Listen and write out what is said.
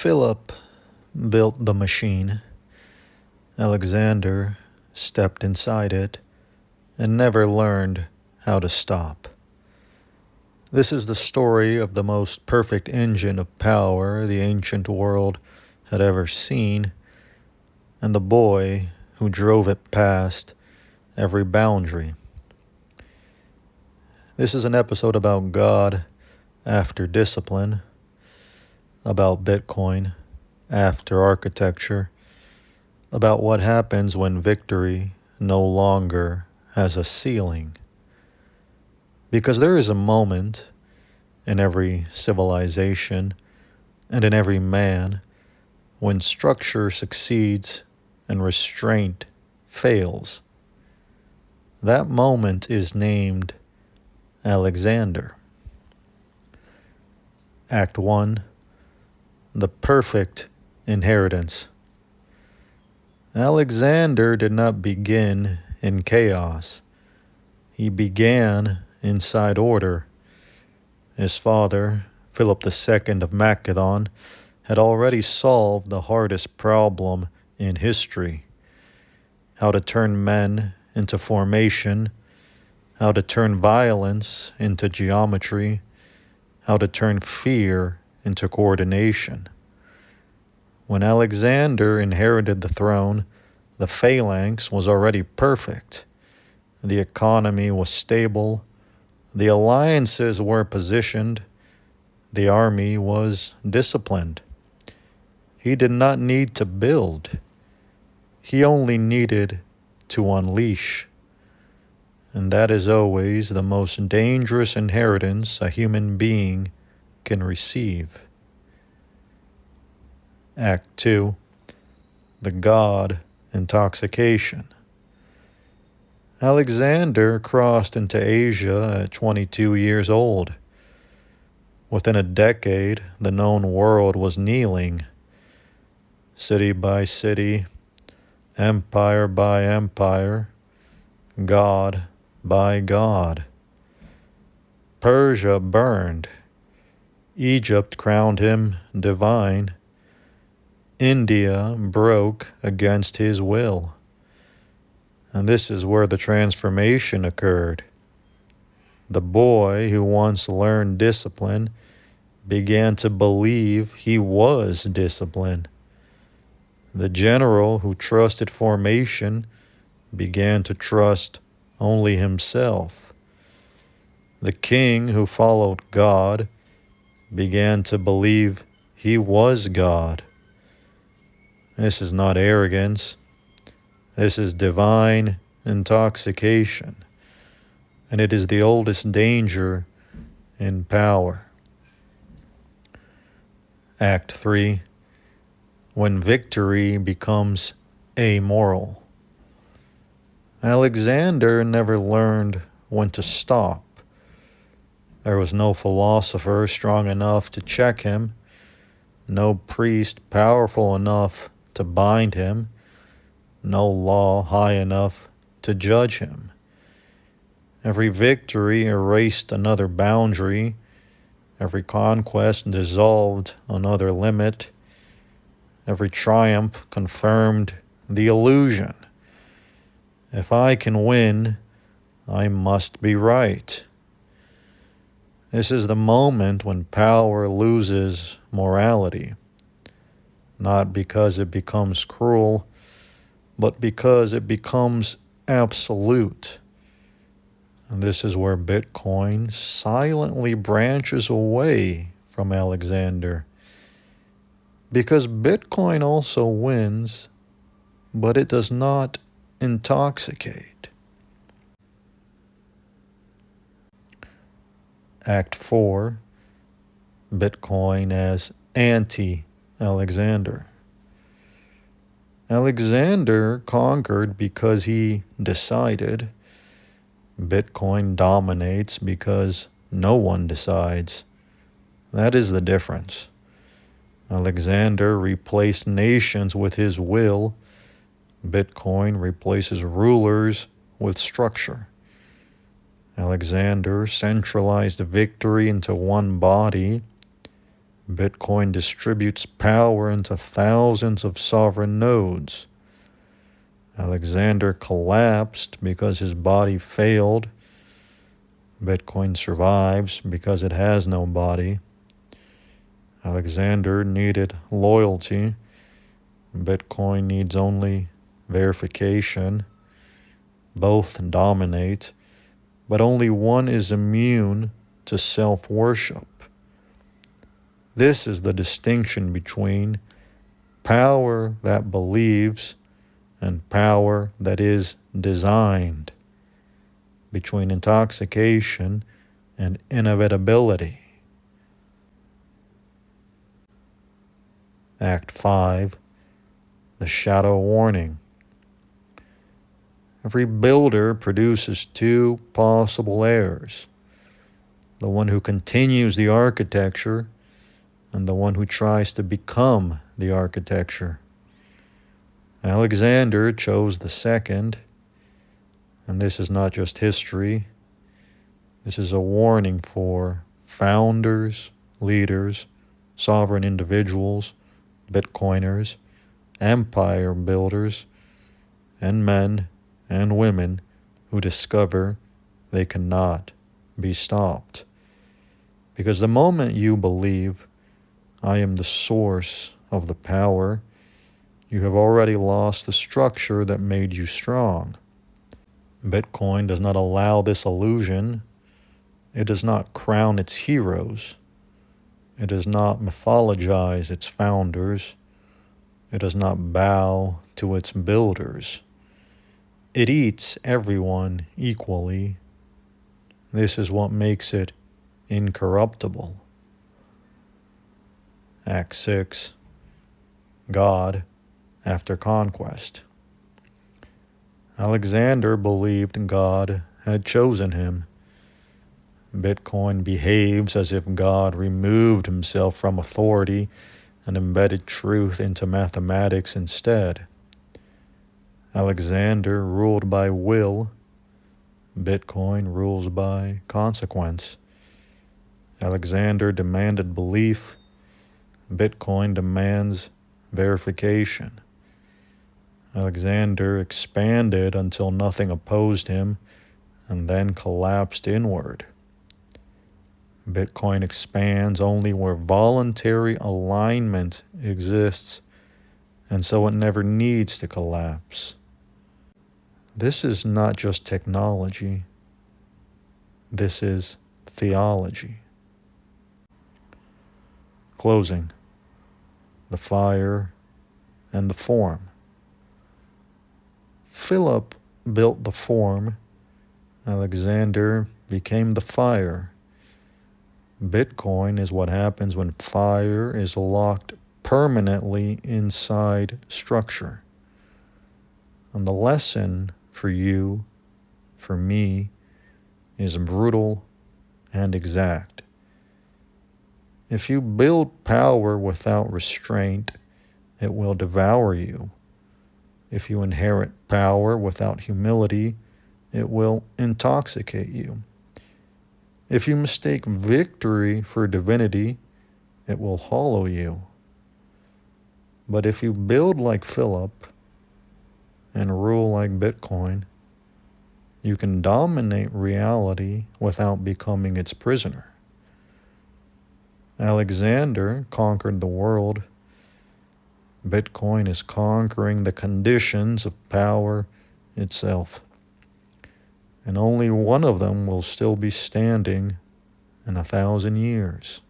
Philip built the machine. Alexander stepped inside it and never learned how to stop. This is the story of the most perfect engine of power the ancient world had ever seen, and the boy who drove it past every boundary. This is an episode about God after discipline, about Bitcoin after architecture, about what happens when victory no longer has a ceiling. Because there is a moment in every civilization and in every man when structure succeeds and restraint fails. That moment is named Alexander. Act 1. The perfect inheritance. Alexander did not begin in chaos. He began inside order. His father, Philip II of Macedon, had already solved the hardest problem in history: how to turn men into formation, how to turn violence into geometry, how to turn fear into coordination. When Alexander inherited the throne, the phalanx was already perfect. The economy was stable. The alliances were positioned. The army was disciplined. He did not need to build. He only needed to unleash. And that is always the most dangerous inheritance a human being can receive. Act 2. The God intoxication. Alexander crossed into Asia at 22 years old. Within a decade, the known world was kneeling. City by city, empire by empire, God by God. Persia burned. Egypt crowned him divine. India broke against his will. And this is where the transformation occurred. The boy who once learned discipline began to believe he was discipline. The general who trusted formation began to trust only himself. The king who followed God began to believe he was God. This is not arrogance. This is divine intoxication. And it is the oldest danger in power. Act 3. When victory becomes amoral. Alexander never learned when to stop. There was no philosopher strong enough to check him, no priest powerful enough to bind him, no law high enough to judge him. Every victory erased another boundary. Every conquest dissolved another limit. Every triumph confirmed the illusion. If I can win, I must be right. This is the moment when power loses morality, not because it becomes cruel, but because it becomes absolute. And this is where Bitcoin silently branches away from Alexander. Because Bitcoin also wins, but it does not intoxicate. Act 4. Bitcoin as anti-Alexander. Alexander conquered because he decided. Bitcoin dominates because no one decides. That is the difference. Alexander replaced nations with his will. Bitcoin replaces rulers with structure. Alexander centralized victory into one body. Bitcoin distributes power into thousands of sovereign nodes. Alexander collapsed because his body failed. Bitcoin survives because it has no body. Alexander needed loyalty. Bitcoin needs only verification. Both dominate, but only one is immune to self-worship. This is the distinction between power that believes and power that is designed, between intoxication and inevitability. Act 5, the shadow warning. Every builder produces two possible heirs: the one who continues the architecture and the one who tries to become the architecture. Alexander chose the second, and this is not just history. This is a warning for founders, leaders, sovereign individuals, Bitcoiners, empire builders, and men and women who discover they cannot be stopped. Because the moment you believe, I am the source of the power, you have already lost the structure that made you strong. Bitcoin does not allow this illusion. It does not crown its heroes. It does not mythologize its founders. It does not bow to its builders. It eats everyone equally. This is what makes it incorruptible. Act 6, God after conquest. Alexander believed God had chosen him. Bitcoin behaves as if God removed himself from authority and embedded truth into mathematics instead. Alexander ruled by will. Bitcoin rules by consequence. Alexander demanded belief. Bitcoin demands verification. Alexander expanded until nothing opposed him and then collapsed inward. Bitcoin expands only where voluntary alignment exists, and so it never needs to collapse. This is not just technology. This is theology. Closing. The fire and the form. Philip built the form. Alexander became the fire. Bitcoin is what happens when fire is locked permanently inside structure. And the lesson for you, for me, is brutal and exact. If you build power without restraint, it will devour you. If you inherit power without humility, it will intoxicate you. If you mistake victory for divinity, it will hollow you. But if you build like Philip and rule like Bitcoin, you can dominate reality without becoming its prisoner. Alexander conquered the world. Bitcoin is conquering the conditions of power itself. And only one of them will still be standing in 1,000 years.